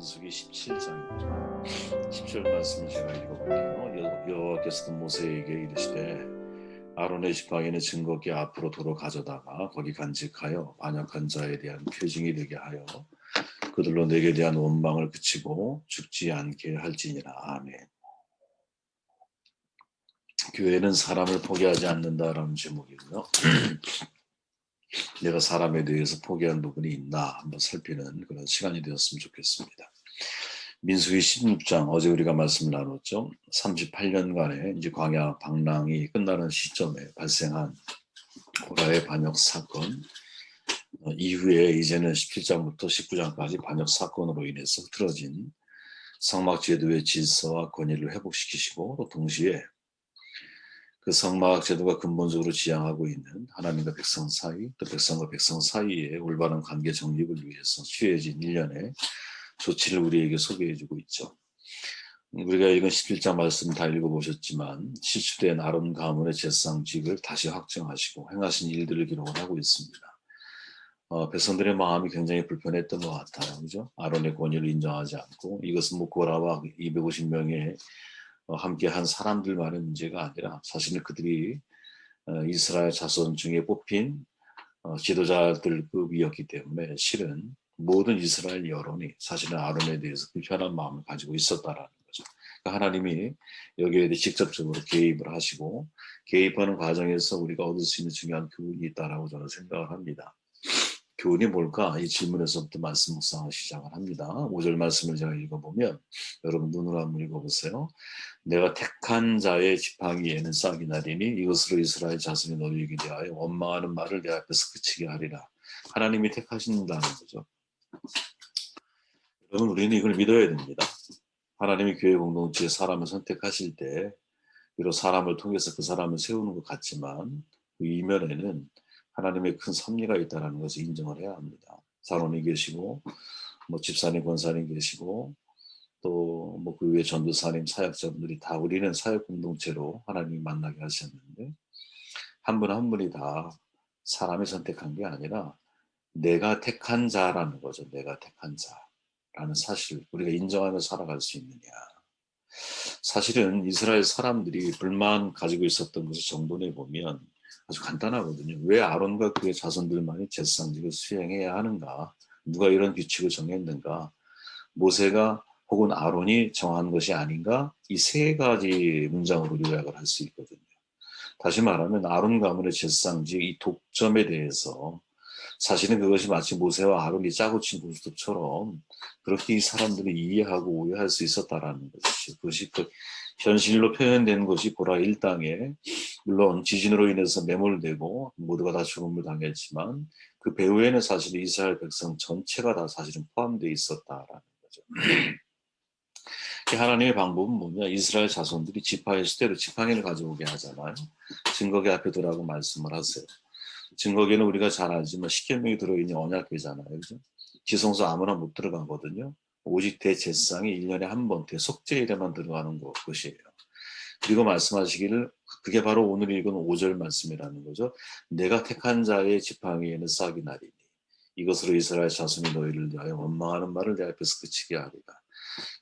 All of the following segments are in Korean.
민수기 17장입니다. 10절 말씀을 제가 읽어볼게요. 여호와께서도 모세에게 이르시되 아론의 지팡이는 증거궤 앞으로 도로 가져다가 거기 간직하여 반역한 자에 대한 표징이 되게 하여 그들로 내게 대한 원망을 그치고 죽지 않게 할지니라. 아멘. 교회는 사람을 포기하지 않는다라는 제목이고요. 내가 사람에 대해서 포기한 부분이 있나 한번 살피는 그런 시간이 되었으면 좋겠습니다. 민수기 16장 어제 우리가 말씀을 나눴죠. 38년간의 이제 광야 방랑이 끝나는 시점에 발생한 고라의 반역 사건 이후에 이제는 17장부터 19장까지 반역 사건으로 인해서 흐트러진 성막 제도의 질서와 권위를 회복시키시고 또 동시에 그 성막 제도가 근본적으로 지향하고 있는 하나님과 백성 사이 또 백성과 백성 사이의 올바른 관계 정립을 위해서 취해진 일련의 조치를 우리에게 소개해주고 있죠. 우리가 읽은 11장 말씀 다 읽어보셨지만 실추된 아론 가문의 제사장직을 다시 확정하시고 행하신 일들을 기록을 하고 있습니다. 백성들의 마음이 굉장히 불편했던 것 같아요. 그죠? 아론의 권위를 인정하지 않고 이것은 뭐 고라와 250명의 함께 한 사람들만의 문제가 아니라 사실은 그들이 이스라엘 자손 중에 뽑힌 지도자들급이었기 때문에 실은 모든 이스라엘 여론이 사실은 아론에 대해서 불편한 마음을 가지고 있었다라는 거죠. 그러니까 하나님이 여기에 대해 직접적으로 개입을 하시고 개입하는 과정에서 우리가 얻을 수 있는 중요한 교훈이 있다라고 저는 생각을 합니다. 교훈이 뭘까? 이 질문에서부터 말씀 묵상을 시작을 합니다. 5절 말씀을 제가 읽어보면 여러분 눈으로 한번 읽어보세요. 내가 택한 자의 지팡이에는 싹이 나리니 이것으로 이스라엘 자손이 너희에게 대하여 원망하는 말을 내 앞에서 그치게 하리라. 하나님이 택하신다는 거죠. 여러분 우리는 이걸 믿어야 됩니다. 하나님이 교회 공동체에 사람을 선택하실 때 비록 사람을 통해서 그 사람을 세우는 것 같지만 그 이면에는 하나님의 큰 섭리가 있다는 것을 인정을 해야 합니다. 사론이 계시고 뭐 집사님, 권사님 계시고 또 뭐 그 외 전도사님, 사역자분들이 다 우리는 사역 공동체로 하나님이 만나게 하셨는데 한 분 한 분이 다 사람이 선택한 게 아니라 내가 택한 자라는 거죠. 내가 택한 자라는 사실 우리가 인정하며 살아갈 수 있느냐. 사실은 이스라엘 사람들이 불만 가지고 있었던 것을 정돈해 보면 아주 간단하거든요. 왜 아론과 그의 자손들만이 제사장직을 수행해야 하는가? 누가 이런 규칙을 정했는가? 모세가 혹은 아론이 정한 것이 아닌가? 이 세 가지 문장으로 요약을 할 수 있거든요. 다시 말하면 아론 가문의 제사장직 이 독점에 대해서 사실은 그것이 마치 모세와 아론이 짜고 친 고스톱처럼 그렇게 이 사람들이 이해하고 오해할 수 있었다라는 것이죠. 그것이 그 현실로 표현된 것이 고라 일당에 물론 지진으로 인해서 매몰되고 모두가 다 죽음을 당했지만 그 배후에는 사실 이스라엘 백성 전체가 다 사실은 포함되어 있었다라는 거죠. 하나님의 방법은 뭐냐? 이스라엘 자손들이 지파의 수대로 지팡이를 가져오게 하잖아요. 증거궤 앞에 두라고 말씀을 하세요. 증거궤는 우리가 잘 알지만 10계명이 들어있는 언약궤잖아요. 그죠? 지성소 아무나 못 들어가거든요. 오직 대제사장이 1년에 한 번 대속죄일에만 들어가는 것이에요. 그리고 말씀하시기를 그게 바로 오늘 읽은 5절 말씀이라는 거죠. 내가 택한 자의 지팡이에는 싹이 나리니 이것으로 이스라엘 자손이 너희를 위하여 원망하는 말을 내 앞에서 그치게 하리라.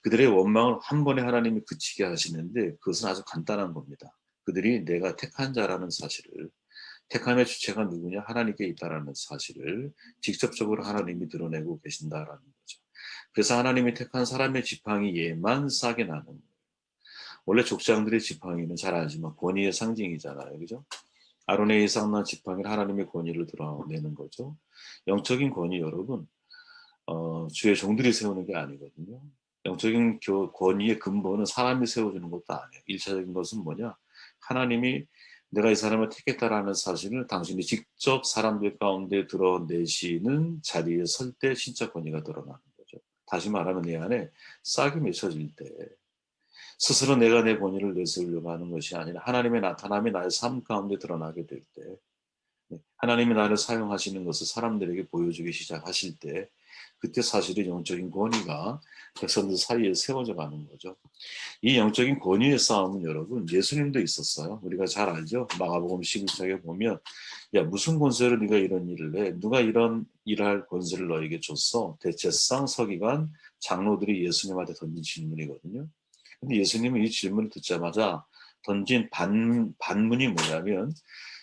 그들의 원망을 한 번에 하나님이 그치게 하시는데 그것은 아주 간단한 겁니다. 그들이 내가 택한 자라는 사실을 택함의 주체가 누구냐? 하나님께 있다라는 사실을 직접적으로 하나님이 드러내고 계신다라는 거죠. 그래서 하나님이 택한 사람의 지팡이에만 싹이 나는 거예요. 원래 족장들의 지팡이는 잘 알지만 권위의 상징이잖아요. 그죠? 아론의 이상난 지팡이를 하나님의 권위를 드러내는 거죠. 영적인 권위 여러분, 주의 종들이 세우는 게 아니거든요. 영적인 권위의 근본은 사람이 세워주는 것도 아니에요. 1차적인 것은 뭐냐? 하나님이 내가 이 사람을 택했다라는 사실을 당신이 직접 사람들 가운데 드러내시는 자리에 설 때 신적 권위가 드러나는 거죠. 다시 말하면 내 안에 싹이 맺혀질 때 스스로 내가 내 권위를 내세우려고 하는 것이 아니라 하나님의 나타남이 나의 삶 가운데 드러나게 될 때, 하나님이 나를 사용하시는 것을 사람들에게 보여주기 시작하실 때 그때 사실은 영적인 권위가 백성들 사이에 세워져 가는 거죠. 이 영적인 권위의 싸움은 여러분 예수님도 있었어요. 우리가 잘 알죠. 마가복음 11장에 보면 야 무슨 권세로 네가 이런 일을 해? 누가 이런 일할 권세를 너에게 줬어? 대제사장 서기관 장로들이 예수님한테 던진 질문이거든요. 근데 예수님은 이 질문을 듣자마자 던진 반문이 뭐냐면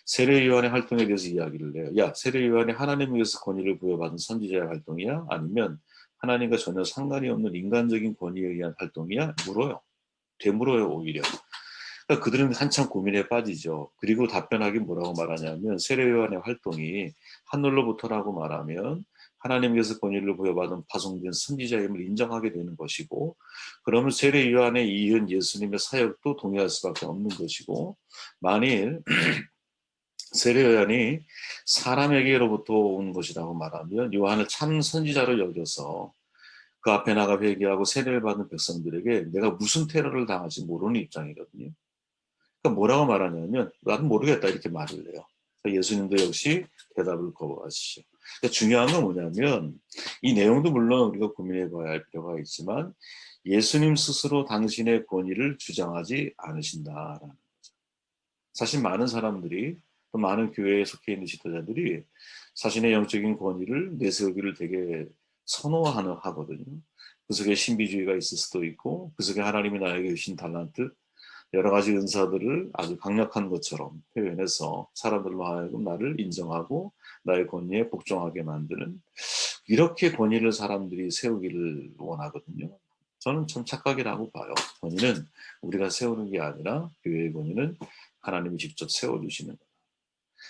세례 요한의 활동에 대해서 이야기를 해요. 야, 세례 요한이 하나님에게서 권위를 부여받은 선지자의 활동이야? 아니면 하나님과 전혀 상관이 없는 인간적인 권위에 의한 활동이야? 물어요. 되물어요, 오히려. 그러니까 그들은 한참 고민에 빠지죠. 그리고 답변하기 뭐라고 말하냐면 세례 요한의 활동이 하늘로부터라고 말하면 하나님께서 권위를 부여받은 파송된 선지자임을 인정하게 되는 것이고, 그러면 세례 요한에 이은 예수님의 사역도 동의할 수밖에 없는 것이고, 만일 세례 요한이 사람에게로부터 온 것이라고 말하면 요한을 참 선지자로 여겨서 그 앞에 나가 회개하고 세례를 받는 백성들에게 내가 무슨 테러를 당할지 모르는 입장이거든요. 그러니까 뭐라고 말하냐면 나는 모르겠다 이렇게 말을 해요. 예수님도 역시 대답을 거부하시죠. 그러니까 중요한 건 뭐냐면 이 내용도 물론 우리가 고민해 봐야 할 필요가 있지만 예수님 스스로 당신의 권위를 주장하지 않으신다라는 거죠. 사실 많은 사람들이 또 많은 교회에 속해 있는 지도자들이 자신의 영적인 권위를 내세우기를 되게 선호하거든요. 그 속에 신비주의가 있을 수도 있고 그 속에 하나님이 나에게 주신 달란트 여러 가지 은사들을 아주 강력한 것처럼 표현해서 사람들로 하여금 나를 인정하고 나의 권위에 복종하게 만드는 이렇게 권위를 사람들이 세우기를 원하거든요. 저는 참 착각이라고 봐요. 권위는 우리가 세우는 게 아니라 교회의 권위는 하나님이 직접 세워주시는 거예요.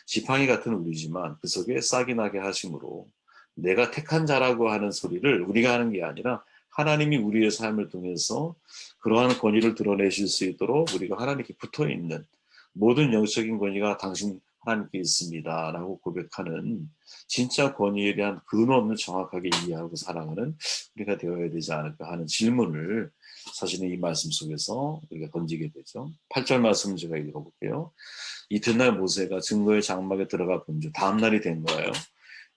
지팡이 같은 우리지만 그 속에 싹이 나게 하심으로 내가 택한 자라고 하는 소리를 우리가 하는 게 아니라 하나님이 우리의 삶을 통해서 그러한 권위를 드러내실 수 있도록 우리가 하나님께 붙어 있는 모든 영적인 권위가 당신 하나님께 있습니다 라고 고백하는 진짜 권위에 대한 근원을 정확하게 이해하고 살아가는 우리가 되어야 되지 않을까 하는 질문을 사실은 이 말씀 속에서 우리가 던지게 되죠. 8절 말씀 제가 읽어볼게요. 이튿날 모세가 증거의 장막에 들어가 본즉 다음 날이 된 거예요.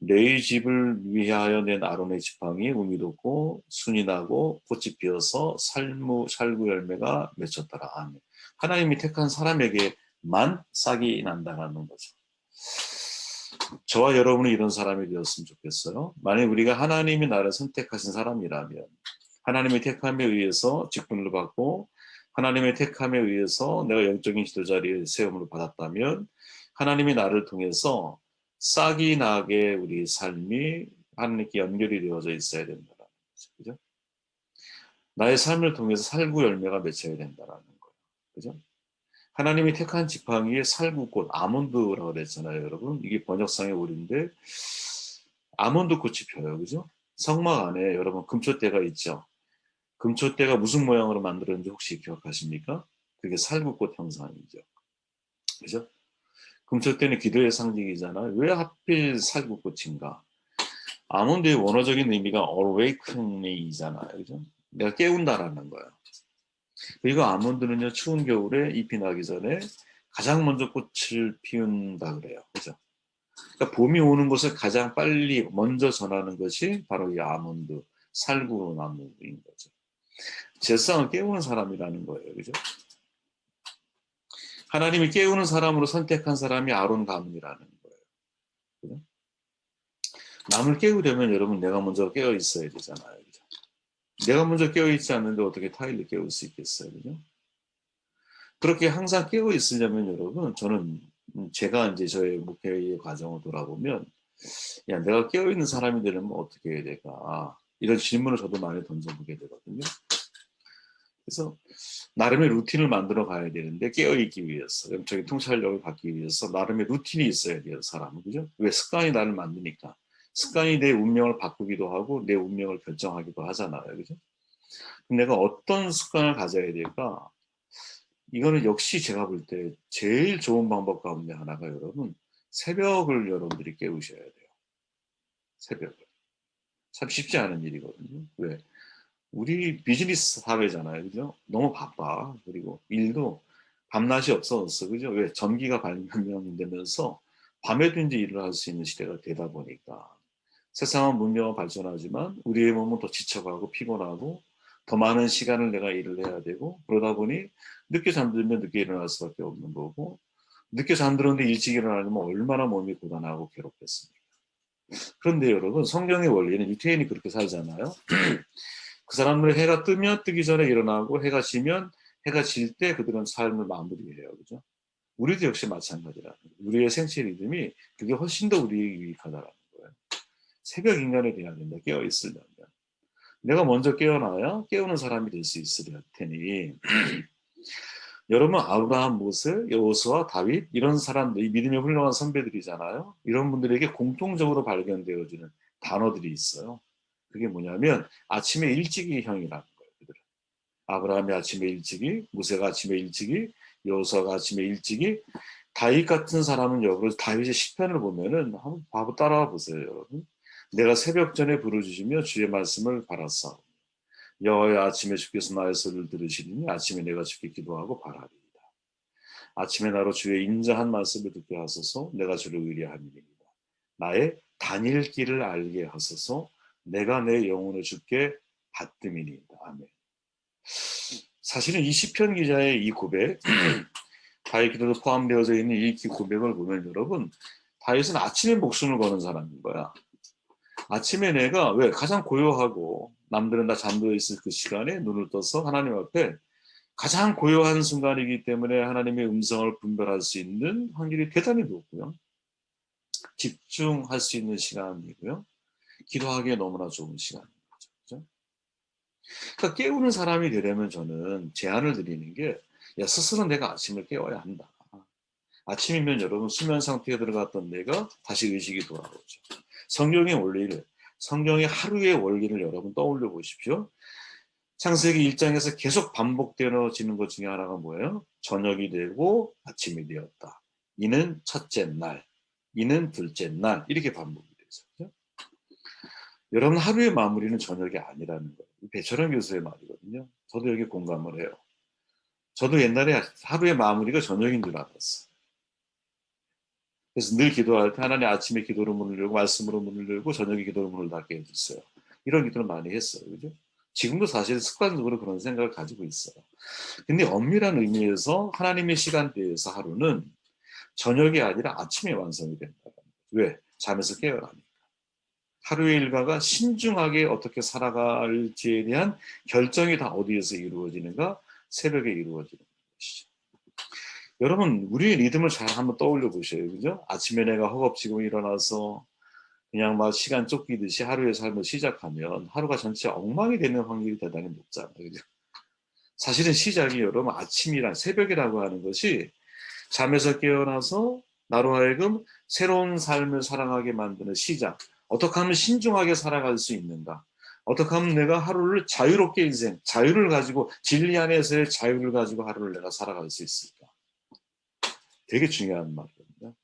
레위 집을 위하여 낸 아론의 지팡이 우미 돋고 순이 나고 꽃이 피어서 살구 열매가 맺혔더라. 아멘. 하나님이 택한 사람에게만 싹이 난다는 거죠. 저와 여러분이 이런 사람이 되었으면 좋겠어요. 만약 우리가 하나님이 나를 선택하신 사람이라면 하나님의 택함에 의해서 직분을 받고 하나님의 택함에 의해서 내가 영적인 지도자리에 세움을 받았다면 하나님이 나를 통해서 싹이 나게 우리 삶이 하나님께 연결이 되어져 있어야 된다는 거죠. 그죠? 나의 삶을 통해서 살구 열매가 맺혀야 된다는 거예요. 그죠? 하나님이 택한 지팡이에 살구꽃, 아몬드라고 그랬잖아요, 여러분. 이게 번역상의 오류인데 아몬드 꽃이 펴요. 그죠? 성막 안에 여러분 금초대가 있죠. 금초대가 무슨 모양으로 만들었는지 혹시 기억하십니까? 그게 살구꽃 형상이죠. 그죠? 금초대는 기도의 상징이잖아요. 왜 하필 살구꽃인가? 아몬드의 원어적인 의미가 awakening이잖아요. 그죠? 내가 깨운다라는 거예요. 그리고 아몬드는요, 추운 겨울에 잎이 나기 전에 가장 먼저 꽃을 피운다 그래요. 그죠? 그러니까 봄이 오는 것을 가장 빨리 먼저 전하는 것이 바로 이 아몬드, 살구나무인 거죠. 제상을 깨우는 사람이라는 거예요. 그죠? 하나님이 깨우는 사람으로 선택한 사람이 아론 가문이라는 거예요. 그죠? 남을 깨우려면 여러분 내가 먼저 깨어 있어야 되잖아요. 그죠? 내가 먼저 깨어 있지 않는데 어떻게 타인을 깨울 수 있겠어요. 그죠? 그렇게 항상 깨어 있으려면 여러분 저는 제가 이제 저의 목회의 과정을 돌아보면 야 내가 깨어 있는 사람이 되려면 어떻게 해야 될까 이런 질문을 저도 많이 던져보게 되거든요. 그래서 나름의 루틴을 만들어 가야 되는데 깨어있기 위해서 영적인 통찰력을 갖기 위해서 나름의 루틴이 있어야 돼요. 사람은. 그죠? 왜 습관이 나를 만드니까. 습관이 내 운명을 바꾸기도 하고 내 운명을 결정하기도 하잖아요. 그죠? 내가 어떤 습관을 가져야 될까? 이거는 역시 제가 볼 때 제일 좋은 방법 가운데 하나가 여러분 새벽을 여러분들이 깨우셔야 돼요. 새벽을. 참 쉽지 않은 일이거든요. 왜? 우리 비즈니스 사회잖아요. 그죠? 너무 바빠. 그리고 일도 밤낮이 없어졌어. 그죠? 왜? 전기가 발명되면서 밤에도 이제 일을 할 수 있는 시대가 되다 보니까 세상은 문명은 발전하지만 우리의 몸은 더 지쳐가고 피곤하고 더 많은 시간을 내가 일을 해야 되고 그러다 보니 늦게 잠들면 늦게 일어날 수밖에 없는 거고 늦게 잠들었는데 일찍 일어나려면 얼마나 몸이 고단하고 괴롭겠습니까? 그런데 여러분 성경의 원리는 유태인이 그렇게 살잖아요. 그 사람들은 해가 뜨면 뜨기 전에 일어나고 해가 지면 해가 질 때 그들은 삶을 마무리해요. 그죠? 우리도 역시 마찬가지라는 거예요. 우리의 생체 리듬이 그게 훨씬 더 우리에게 유익하다라는 거예요. 새벽 인간이 돼야 된다. 깨어 있으려면. 내가 먼저 깨어나야 깨우는 사람이 될 수 있을 테니 여러분 아브라함, 모세, 여호수아, 다윗 이런 사람들, 이 믿음의 훌륭한 선배들이잖아요. 이런 분들에게 공통적으로 발견되어지는 단어들이 있어요. 그게 뭐냐면 아침에 일찍이 형이라는 거예요. 그들은. 아브라함이 아침에 일찍이, 모세가 아침에 일찍이, 여호수아가 아침에 일찍이, 다윗 같은 사람은 여러분 다윗의 시편을 보면은 한번 따라와 보세요, 여러분. 내가 새벽 전에 부르짖으며 주의 말씀을 바랐사오. 여호와의 아침에 주께서 나의 소리를 들으시니 아침에 내가 주께 기도하고 바라리이다. 아침에 나로 주의 인자한 말씀을 듣게 하소서. 내가 주를 의뢰함이니이다. 나의 다닐 길을 알게 하소서. 내가 내 영혼을 주께 받음이니이다. 아멘. 사실은 이 시편 기자의 이 고백, 다윗 기도도 포함되어져 있는 이 고백을 보면 여러분, 다윗은 아침에 목숨을 거는 사람인 거야. 아침에 내가 왜 가장 고요하고 남들은 다 잠들어 있을 그 시간에 눈을 떠서 하나님 앞에 가장 고요한 순간이기 때문에 하나님의 음성을 분별할 수 있는 확률이 대단히 높고요. 집중할 수 있는 시간이고요. 기도하기에 너무나 좋은 시간인 거죠. 그렇죠? 그러니까 깨우는 사람이 되려면 저는 제안을 드리는 게 야, 스스로 내가 아침을 깨워야 한다. 아침이면 여러분 수면 상태에 들어갔던 내가 다시 의식이 돌아오죠. 성경의 원리를, 성경의 하루의 원리를 여러분 떠올려 보십시오. 창세기 1장에서 계속 반복되어지는 것 중에 하나가 뭐예요? 저녁이 되고 아침이 되었다. 이는 첫째 날, 이는 둘째 날 이렇게 반복이 되죠. 그렇죠? 여러분 하루의 마무리는 저녁이 아니라는 거예요. 배철원 교수의 말이거든요. 저도 여기 공감을 해요. 저도 옛날에 하루의 마무리가 저녁인 줄 알았어요. 그래서 늘 기도할 때 하나님 아침에 기도로 문을 열고 말씀으로 문을 열고 저녁에 기도로 문을 닫게 해주세요. 이런 기도를 많이 했어요. 그죠? 지금도 사실 습관적으로 그런 생각을 가지고 있어요. 근데 엄밀한 의미에서 하나님의 시간대에서 하루는 저녁이 아니라 아침에 완성이 된다. 왜? 잠에서 깨어나니까. 하루의 일과가 신중하게 어떻게 살아갈지에 대한 결정이 다 어디에서 이루어지는가? 새벽에 이루어지는 것이죠. 여러분, 우리의 리듬을 잘 한번 떠올려 보셔요. 그죠? 아침에 내가 허겁지겁 일어나서 그냥 막 시간 쫓기듯이 하루의 삶을 시작하면 하루가 전체 엉망이 되는 확률이 대단히 높잖아요. 그죠? 사실은 시작이 여러분 아침이란 새벽이라고 하는 것이 잠에서 깨어나서 나로 하여금 새로운 삶을 살아가게 만드는 시작. 어떻게 하면 신중하게 살아갈 수 있는가? 어떻게 하면 내가 하루를 자유롭게 인생, 자유를 가지고 진리 안에서의 자유를 가지고 하루를 내가 살아갈 수 있을까? 되게 중요한 말이거든요.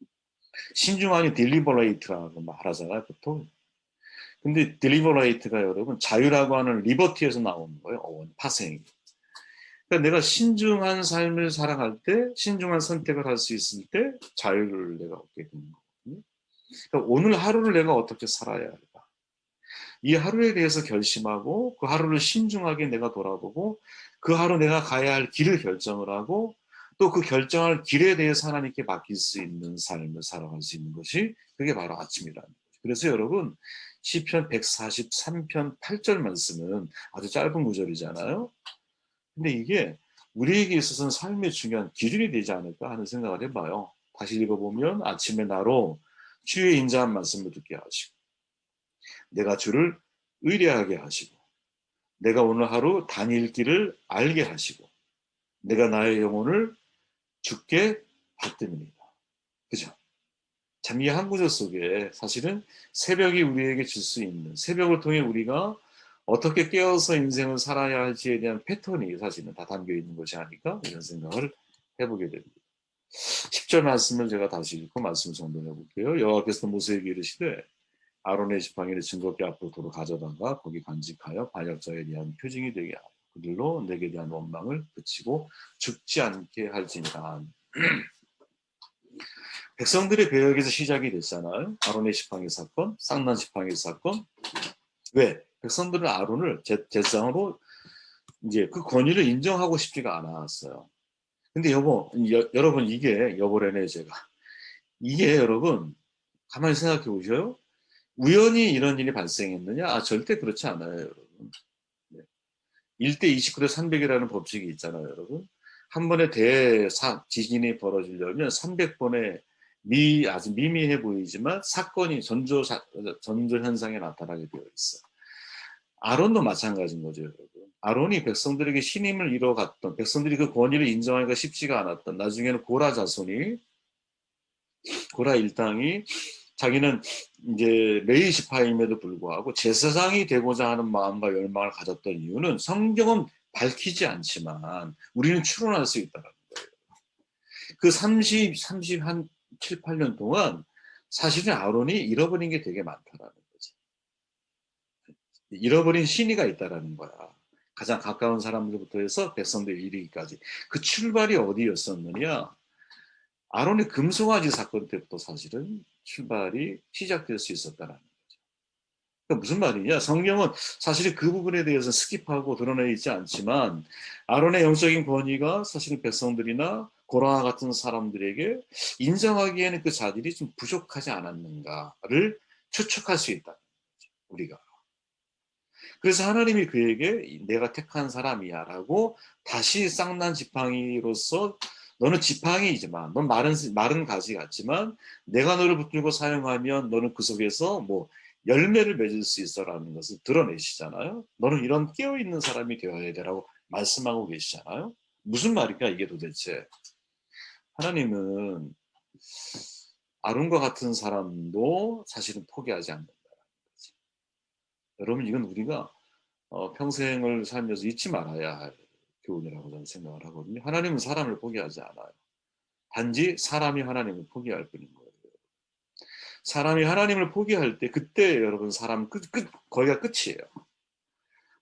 신중하니 딜리버레이트라고 말하잖아요, 보통. 근데 딜리버레이트가 여러분 자유라고 하는 리버티에서 나오는 거예요. 파생이. 그러니까 내가 신중한 삶을 살아갈 때, 신중한 선택을 할 수 있을 때 자유를 내가 얻게 되는 거거든요. 그러니까 오늘 하루를 내가 어떻게 살아야 할까? 이 하루에 대해서 결심하고 그 하루를 신중하게 내가 돌아보고 그 하루 내가 가야 할 길을 결정을 하고 또 그 결정할 길에 대해서 하나님께 맡길 수 있는 삶을 살아갈 수 있는 것이 그게 바로 아침이라는 거죠. 그래서 여러분 시편 143편 8절 말씀은 아주 짧은 구절이잖아요. 근데 이게 우리에게 있어서는 삶의 중요한 기준이 되지 않을까 하는 생각을 해봐요. 다시 읽어보면 아침에 나로 주의 인자한 말씀을 듣게 하시고 내가 주를 의뢰하게 하시고 내가 오늘 하루 다닐 길을 알게 하시고 내가 나의 영혼을 주께 받듭니다. 그죠? 참 이 한 구절 속에 사실은 새벽이 우리에게 줄 수 있는 새벽을 통해 우리가 어떻게 깨어서 인생을 살아야 할지에 대한 패턴이 사실은 다 담겨 있는 것이 아닐까 이런 생각을 해보게 됩니다. 10절 말씀을 제가 다시 읽고 말씀을 정돈해 볼게요. 여호와께서 모세에게 이르시되 아론의 지팡이를 증거궤 앞으로 도로 가져다가 거기 간직하여 반역자에 대한 표징이 되게 하고 그들로 내게 대한 원망을 그치고 죽지 않게 할지니라. 백성들의 배역에서 시작이 됐잖아요. 아론의 지팡이 사건, 쌍난 지팡이 사건. 왜? 백성들은 아론을 제사장으로 이제 그 권위를 인정하고 싶지가 않았어요. 근데 여러분 이게 여보래네 제가 이게 여러분 가만히 생각해 보셔요. 우연히 이런 일이 발생했느냐? 절대 그렇지 않아요, 여러분. 네. 1대 29대 300이라는 법칙이 있잖아요, 여러분. 한 번에 지진이 벌어지려면 300번의 아주 미미해 보이지만 사건이 전조 현상에 나타나게 되어 있어. 아론도 마찬가지인 거죠, 여러분. 아론이 백성들에게 신임을 이뤄갔던, 백성들이 그 권위를 인정하기가 쉽지가 않았던, 나중에는 고라 일당이 자기는 이제 레위 지파임에도 불구하고 제사장이 되고자 하는 마음과 열망을 가졌던 이유는 성경은 밝히지 않지만 우리는 추론할 수 있다는 거예요. 그 30한 7, 8년 동안 사실은 아론이 잃어버린 게 되게 많다라는 거지. 잃어버린 신의가 있다라는 거야. 가장 가까운 사람들부터 해서 백성들 이르기까지. 그 출발이 어디였었느냐? 아론의 금송아지 사건 때부터 사실은 출발이 시작될 수 있었다는 거죠. 그러니까 무슨 말이냐? 성경은 사실 그 부분에 대해서 스킵하고 드러내 있지 않지만 아론의 영적인 권위가 사실 백성들이나 고라와 같은 사람들에게 인정하기에는 그 자질이 좀 부족하지 않았는가를 추측할 수 있다. 우리가. 그래서 하나님이 그에게 내가 택한 사람이야 라고 다시 쌍난 지팡이로서 너는 지팡이이지만 넌 마른 가지 같지만 내가 너를 붙들고 사용하면 너는 그 속에서 뭐 열매를 맺을 수 있어라는 것을 드러내시잖아요. 너는 이런 깨어있는 사람이 되어야 되라고 말씀하고 계시잖아요. 무슨 말일까 이게 도대체. 하나님은 아론과 같은 사람도 사실은 포기하지 않는다는 거지. 여러분 이건 우리가 평생을 살면서 잊지 말아야 할 교훈이라고 저는 생각을 하거든요. 하나님은 사람을 포기하지 않아요. 단지 사람이 하나님을 포기할 뿐인 거예요. 사람이 하나님을 포기할 때 그때 여러분 사람 거기가 끝이에요.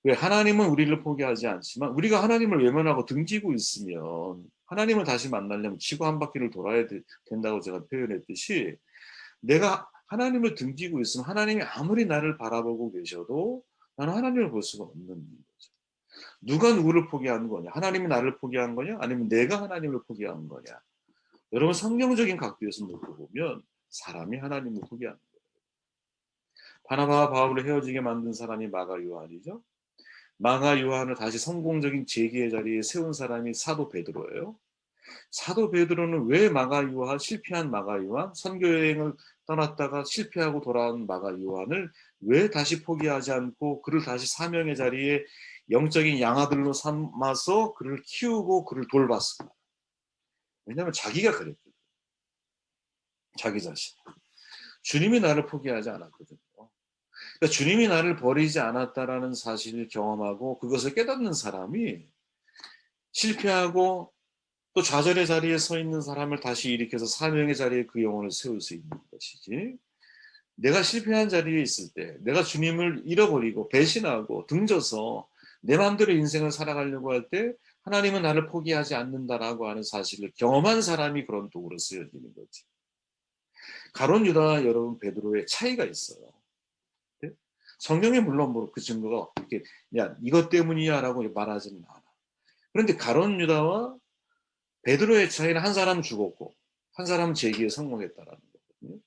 왜 하나님은 우리를 포기하지 않지만 우리가 하나님을 외면하고 등지고 있으면 하나님을 다시 만나려면 지구 한 바퀴를 돌아야 된다고 제가 표현했듯이 내가 하나님을 등지고 있으면 하나님이 아무리 나를 바라보고 계셔도 나는 하나님을 볼 수가 없는 거죠. 누가 누구를 포기하는 거냐? 하나님이 나를 포기한 거냐? 아니면 내가 하나님을 포기한 거냐? 여러분 성경적인 각도에서 놓고 보면 사람이 하나님을 포기하는 거예요. 바나바와 바울을 헤어지게 만든 사람이 마가 요한이죠. 마가 요한을 다시 성공적인 재기의 자리에 세운 사람이 사도 베드로예요. 사도 베드로는 왜 실패한 마가 요한, 선교여행을 떠났다가 실패하고 돌아온 마가 요한을 왜 다시 포기하지 않고 그를 다시 사명의 자리에 영적인 양아들로 삼아서 그를 키우고 그를 돌봤습니다. 왜냐하면 자기가 그랬거든요. 자기 자신. 주님이 나를 포기하지 않았거든요. 그러니까 주님이 나를 버리지 않았다라는 사실을 경험하고 그것을 깨닫는 사람이 실패하고 또 좌절의 자리에 서 있는 사람을 다시 일으켜서 사명의 자리에 그 영혼을 세울 수 있는 것이지. 내가 실패한 자리에 있을 때 내가 주님을 잃어버리고 배신하고 등져서 내 마음대로 인생을 살아가려고 할 때 하나님은 나를 포기하지 않는다라고 하는 사실을 경험한 사람이 그런 도구로 쓰여지는 거지. 가룟 유다와 여러분 베드로의 차이가 있어요. 네? 성경에 물론 뭐 그 증거가 이렇게 야 이것 때문이야라고 말하지는 않아. 그런데 가룟 유다와 베드로의 차이는 한 사람은 죽었고 한 사람은 재기에 성공했다라는 거거든요.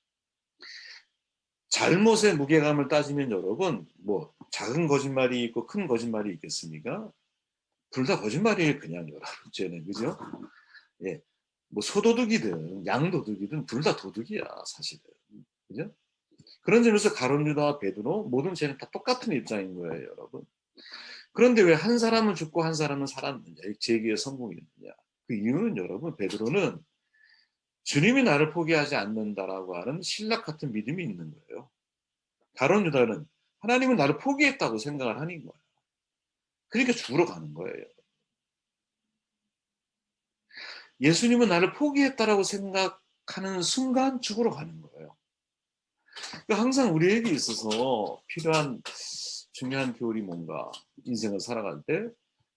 잘못의 무게감을 따지면 여러분 뭐 작은 거짓말이 있고 큰 거짓말이 있겠습니까? 둘 다 거짓말이에요, 그냥 여러분. 쟤는 그죠? 예, 뭐 소도둑이든 양도둑이든 둘 다 도둑이야 사실은. 그죠? 그런 점에서 가룟 유다와 베드로 모든 죄는 다 똑같은 입장인 거예요, 여러분. 그런데 왜 한 사람은 죽고 한 사람은 살았느냐? 재기에 성공했느냐? 그 이유는 여러분 베드로는 주님이 나를 포기하지 않는다라고 하는 신락 같은 믿음이 있는 거예요. 가룟 유다는 하나님은 나를 포기했다고 생각을 하는 거예요. 그러니까 죽으러 가는 거예요. 예수님은 나를 포기했다라고 생각하는 순간 죽으러 가는 거예요. 그러니까 항상 우리에게 있어서 필요한 중요한 교훈이 뭔가 인생을 살아갈 때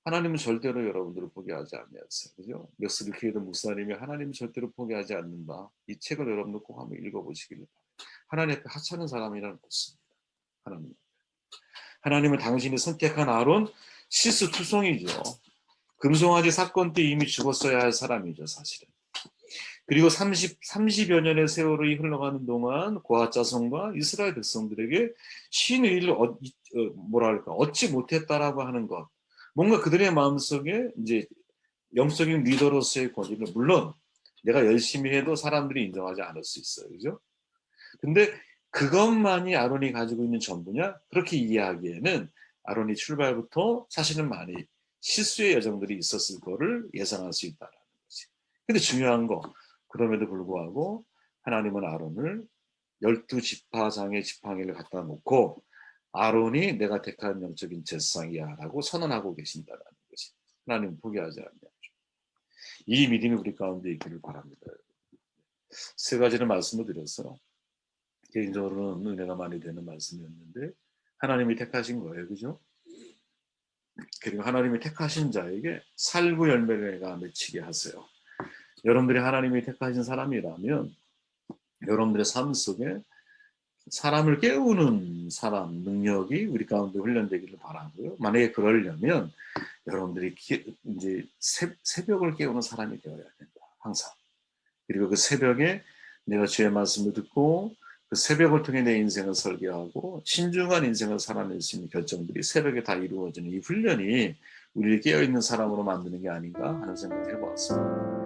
하나님은 절대로 여러분들을 포기하지 않으세요. 그죠? 맥스 리퀴드 목사님이 하나님은 절대로 포기하지 않는다. 이 책을 여러분들 꼭 한번 읽어보시길 바랍니다. 하나님 앞에 하찮은 사람이란 없습니다. 하나님은 당신이 선택한 아론 실수투성이죠. 금송아지 사건 때 이미 죽었어야 할 사람이죠, 사실은. 그리고 30여 년의 세월이 흘러가는 동안 고핫 자손과 이스라엘 백성들에게 신의를 얻지 못했다라고 하는 것. 뭔가 그들의 마음속에 이제 영적인 리더로서의 권위를, 물론 내가 열심히 해도 사람들이 인정하지 않을 수 있어요. 그죠? 근데 그것만이 아론이 가지고 있는 전부냐? 그렇게 이해하기에는 아론이 출발부터 사실은 많이 실수의 여정들이 있었을 거를 예상할 수 있다라는 거지. 근데 중요한 거, 그럼에도 불구하고 하나님은 아론을 12지파장의 지팡이를 갖다 놓고 아론이 내가 택한 영적인 제사장이야 라고 선언하고 계신다라는 거지. 하나님은 포기하지 않냐. 이 믿음이 우리 가운데 있기를 바랍니다. 세 가지를 말씀을 드렸어요. 개인적으로는 은혜가 많이 되는 말씀이었는데 하나님이 택하신 거예요. 그죠? 그리고 하나님이 택하신 자에게 살구 열매를 내가 맺히게 하세요. 여러분들이 하나님이 택하신 사람이라면 여러분들의 삶 속에 사람을 깨우는 사람 능력이 우리 가운데 훈련되기를 바라고요. 만약에 그러려면 여러분들이 이제 새벽을 깨우는 사람이 되어야 된다. 항상. 그리고 그 새벽에 내가 주의 말씀을 듣고 그 새벽을 통해 내 인생을 설계하고 신중한 인생을 살아낼 수 있는 결정들이 새벽에 다 이루어지는 이 훈련이 우리를 깨어있는 사람으로 만드는 게 아닌가 하는 생각을 해보았습니다.